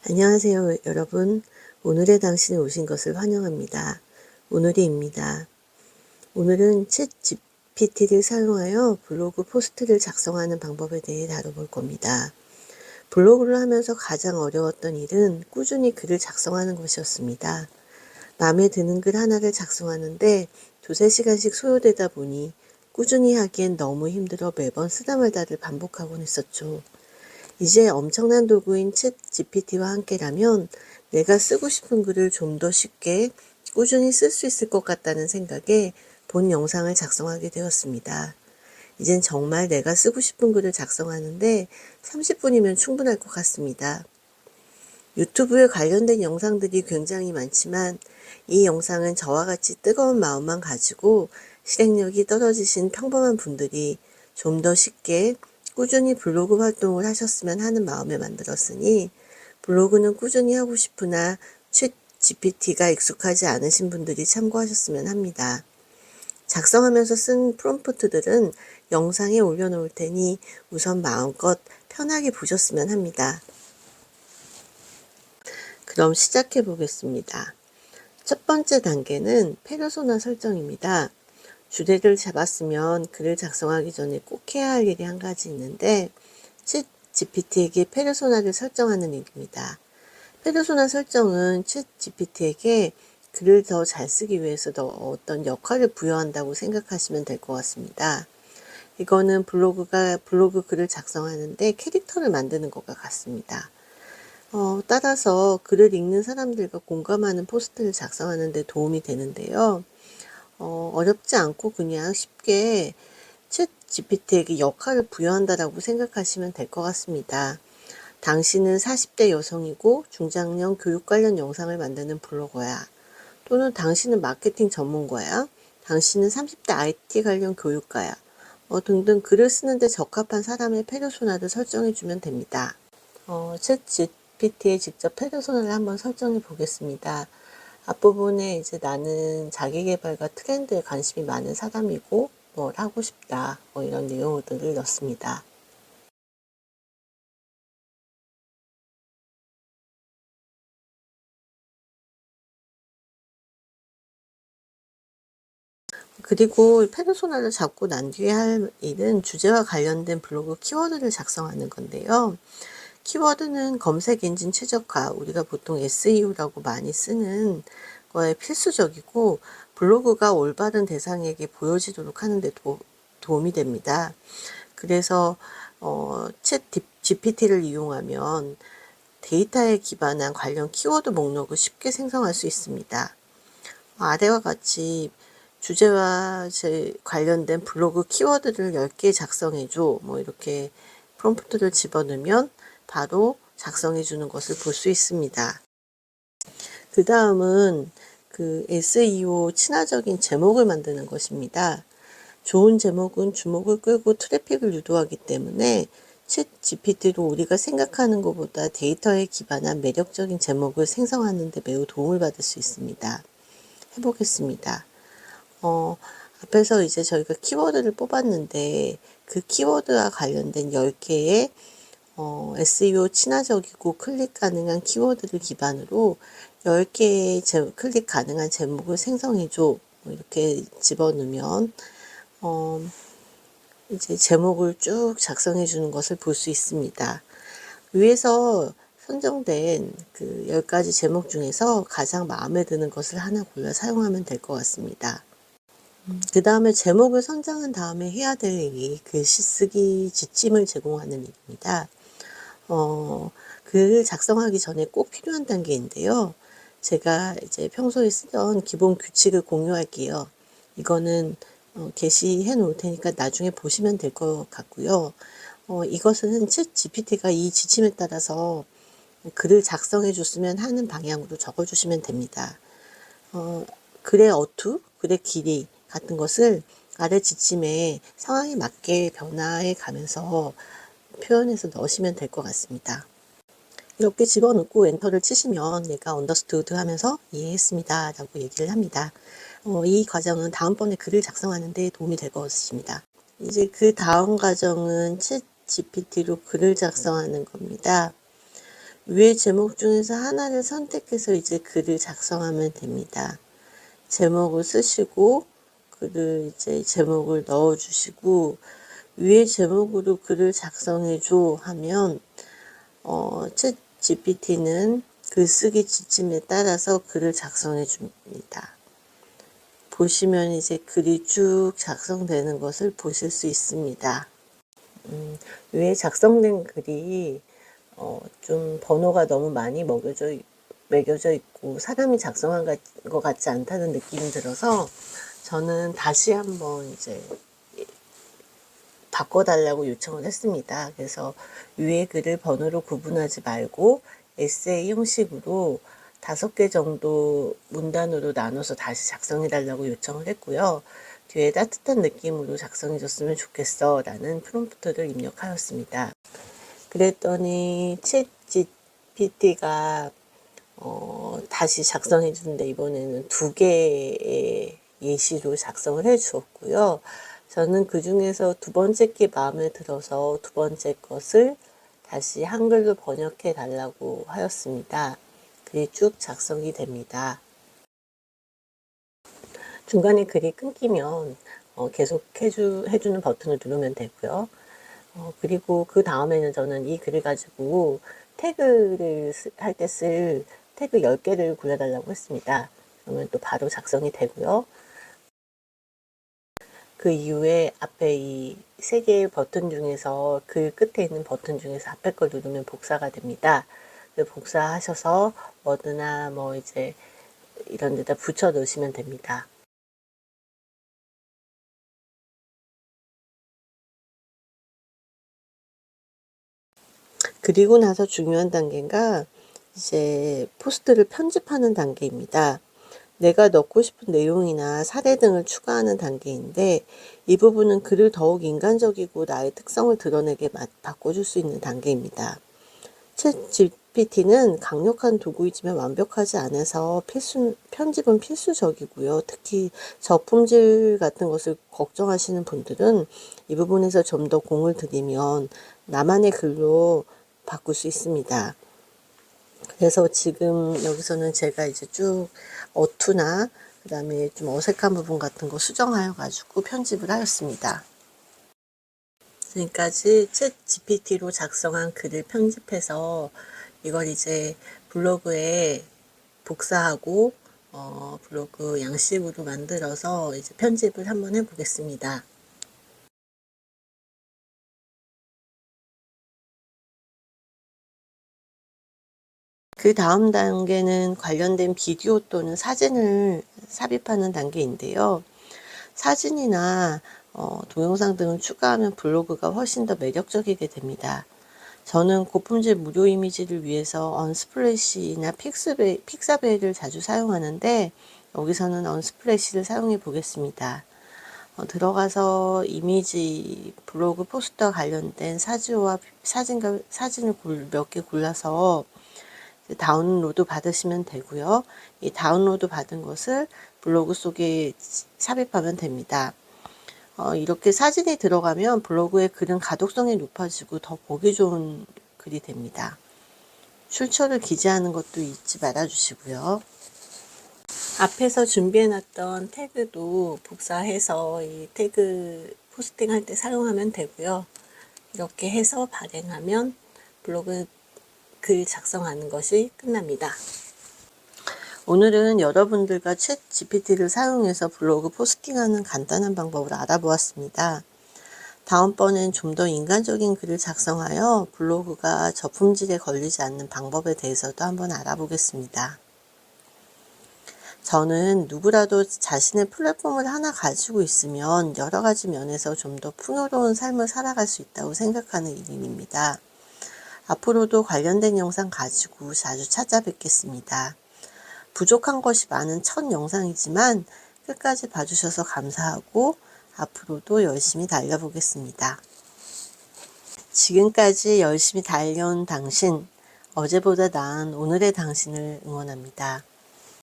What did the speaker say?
안녕하세요, 여러분. 오늘의 당신이 오신 것을 환영합니다. 오늘이입니다. 오늘은 챗 GPT를 사용하여 블로그 포스트를 작성하는 방법에 대해 다뤄볼 겁니다. 블로그를 하면서 가장 어려웠던 일은 꾸준히 글을 작성하는 것이었습니다. 마음에 드는 글 하나를 작성하는데 두세 시간씩 소요되다 보니 꾸준히 하기엔 너무 힘들어 매번 쓰다 말다를 반복하곤 했었죠. 이제 엄청난 도구인 챗 GPT와 함께라면 내가 쓰고 싶은 글을 좀 더 쉽게 꾸준히 쓸 수 있을 것 같다는 생각에 본 영상을 작성하게 되었습니다. 이젠 정말 내가 쓰고 싶은 글을 작성하는데 30분이면 충분할 것 같습니다. 유튜브에 관련된 영상들이 굉장히 많지만 이 영상은 저와 같이 뜨거운 마음만 가지고 실행력이 떨어지신 평범한 분들이 좀 더 쉽게 꾸준히 블로그 활동을 하셨으면 하는 마음에 만들었으니 블로그는 꾸준히 하고 싶으나 챗 GPT가 익숙하지 않으신 분들이 참고하셨으면 합니다. 작성하면서 쓴 프롬프트들은 영상에 올려놓을 테니 우선 마음껏 편하게 보셨으면 합니다. 그럼 시작해 보겠습니다. 첫 번째 단계는 페르소나 설정입니다. 주제를 잡았으면 글을 작성하기 전에 꼭 해야 할 일이 한 가지 있는데 챗 GPT에게 페르소나를 설정하는 일입니다. 페르소나 설정은 챗 GPT에게 글을 더 잘 쓰기 위해서 더 어떤 역할을 부여한다고 생각하시면 될 것 같습니다. 이거는 블로그 글을 작성하는데 캐릭터를 만드는 것과 같습니다. 따라서 글을 읽는 사람들과 공감하는 포스트를 작성하는 데 도움이 되는데요. 어렵지 않고 그냥 쉽게 챗 GPT에게 역할을 부여한다라고 생각하시면 될 것 같습니다. 당신은 40대 여성이고 중장년 교육 관련 영상을 만드는 블로거야. 또는 당신은 마케팅 전문가야. 당신은 30대 IT 관련 교육가야. 등등 글을 쓰는데 적합한 사람의 페르소나를 설정해주면 됩니다. 챗 GPT에 직접 페르소나를 한번 설정해 보겠습니다. 앞부분에 이제 나는 자기계발과 트렌드에 관심이 많은 사람이고 뭘 하고 싶다. 이런 내용들을 넣습니다. 그리고 페르소나를 잡고 난 뒤에 할 일은 주제와 관련된 블로그 키워드를 작성하는 건데요. 키워드는 검색 엔진 최적화, 우리가 보통 SEO라고 많이 쓰는 거에 필수적이고 블로그가 올바른 대상에게 보여지도록 하는 데 도움이 됩니다. 그래서 챗 GPT를 이용하면 데이터에 기반한 관련 키워드 목록을 쉽게 생성할 수 있습니다. 아래와 같이 주제와 관련된 블로그 키워드를 10개 작성해줘. 이렇게 프롬프트를 집어넣으면 바로 작성해 주는 것을 볼 수 있습니다. 그 다음은 그 SEO 친화적인 제목을 만드는 것입니다. 좋은 제목은 주목을 끌고 트래픽을 유도하기 때문에 챗 GPT로 우리가 생각하는 것보다 데이터에 기반한 매력적인 제목을 생성하는 데 매우 도움을 받을 수 있습니다. 해보겠습니다. 앞에서 이제 저희가 키워드를 뽑았는데 그 키워드와 관련된 10개의 SEO 친화적이고 클릭 가능한 키워드를 기반으로 10개의 클릭 가능한 제목을 생성해줘. 이렇게 집어넣으면 이제 제목을 쭉 작성해 주는 것을 볼 수 있습니다. 위에서 선정된 그 10가지 제목 중에서 가장 마음에 드는 것을 하나 골라 사용하면 될 것 같습니다. 그 다음에 제목을 선정한 다음에 해야 될 일이 글씨 쓰기 지침을 제공하는 일입니다. 글을 작성하기 전에 꼭 필요한 단계인데요. 제가 이제 평소에 쓰던 기본 규칙을 공유할게요. 이거는 게시해 놓을 테니까 나중에 보시면 될 것 같고요. 이것은 챗 GPT가 이 지침에 따라서 글을 작성해 줬으면 하는 방향으로 적어 주시면 됩니다. 글의 어투, 글의 길이 같은 것을 아래 지침에 상황에 맞게 변화해 가면서 표현해서 넣으시면 될 것 같습니다. 이렇게 집어넣고 엔터를 치시면 얘가 understood 하면서 이해했습니다 라고 얘기를 합니다. 이 과정은 다음번에 글을 작성하는 데 도움이 될 것입니다. 이제 그 다음 과정은 챗 GPT로 글을 작성하는 겁니다. 위의 제목 중에서 하나를 선택해서 이제 글을 작성하면 됩니다. 제목을 쓰시고 글을 이제 제목을 넣어 주시고 위의 제목으로 글을 작성해 줘 하면 챗 GPT는 글쓰기 지침에 따라서 글을 작성해 줍니다. 보시면 이제 글이 쭉 작성되는 것을 보실 수 있습니다. 위에 작성된 글이 좀 번호가 너무 많이 매겨져 있고 사람이 작성한 것 같지 않다는 느낌이 들어서 저는 다시 한번 이제 바꿔달라고 요청을 했습니다. 그래서 위에 글을 번호로 구분하지 말고 에세이 형식으로 5개 정도 문단으로 나눠서 다시 작성해 달라고 요청을 했고요. 뒤에 따뜻한 느낌으로 작성해 줬으면 좋겠어 라는 프롬프트를 입력하였습니다. 그랬더니 챗 GPT가 다시 작성해 주는데 이번에는 2개의 예시로 작성을 해 주었고요. 저는 그 중에서 두 번째 게 마음에 들어서 두 번째 것을 다시 한글로 번역해 달라고 하였습니다. 글이 쭉 작성이 됩니다. 중간에 글이 끊기면 계속 해주는 버튼을 누르면 되고요. 그리고 그 다음에는 저는 이 글을 가지고 태그를 할 때 쓸 태그 10개를 굴려달라고 했습니다. 그러면 또 바로 작성이 되고요. 그 이후에 앞에 이 3개의 버튼 중에서 글 끝에 있는 버튼 중에서 앞에 걸 누르면 복사가 됩니다. 복사하셔서 워드나 뭐 이제 이런 데다 붙여 넣으시면 됩니다. 그리고 나서 중요한 단계가 이제 포스트를 편집하는 단계입니다. 내가 넣고 싶은 내용이나 사례 등을 추가하는 단계인데 이 부분은 글을 더욱 인간적이고 나의 특성을 드러내게 바꿔줄 수 있는 단계입니다. 챗 GPT는 강력한 도구이지만 완벽하지 않아서 편집은 필수적이고요. 특히 저품질 같은 것을 걱정하시는 분들은 이 부분에서 좀 더 공을 들이면 나만의 글로 바꿀 수 있습니다. 그래서 지금 여기서는 제가 이제 쭉 어투나 그 다음에 좀 어색한 부분 같은 거 수정하여 가지고 편집을 하였습니다. 지금까지 챗 GPT로 작성한 글을 편집해서 이걸 이제 블로그에 복사하고 블로그 양식으로 만들어서 이제 편집을 한번 해보겠습니다. 그 다음 단계는 관련된 비디오 또는 사진을 삽입하는 단계인데요. 사진이나 동영상 등을 추가하면 블로그가 훨씬 더 매력적이게 됩니다. 저는 고품질 무료 이미지를 위해서 언스플래시나 픽사베이를 자주 사용하는데 여기서는 언스플래시를 사용해 보겠습니다. 들어가서 이미지 블로그 포스트와 관련된 사진을 몇 개 골라서 다운로드 받으시면 되고요. 이 다운로드 받은 것을 블로그 속에 삽입하면 됩니다. 이렇게 사진이 들어가면 블로그의 글은 가독성이 높아지고 더 보기 좋은 글이 됩니다. 출처를 기재하는 것도 잊지 말아 주시고요. 앞에서 준비해놨던 태그도 복사해서 이 태그 포스팅 할 때 사용하면 되고요. 이렇게 해서 발행하면 블로그 글 작성하는 것이 끝납니다. 오늘은 여러분들과 챗 GPT를 사용해서 블로그 포스팅하는 간단한 방법을 알아보았습니다. 다음번엔 좀 더 인간적인 글을 작성하여 블로그가 저품질에 걸리지 않는 방법에 대해서도 한번 알아보겠습니다. 저는 누구라도 자신의 플랫폼을 하나 가지고 있으면 여러 가지 면에서 좀 더 풍요로운 삶을 살아갈 수 있다고 생각하는 일인입니다. 앞으로도 관련된 영상 가지고 자주 찾아뵙겠습니다. 부족한 것이 많은 첫 영상이지만 끝까지 봐주셔서 감사하고 앞으로도 열심히 달려보겠습니다. 지금까지 열심히 달려온 당신, 어제보다 나은 오늘의 당신을 응원합니다.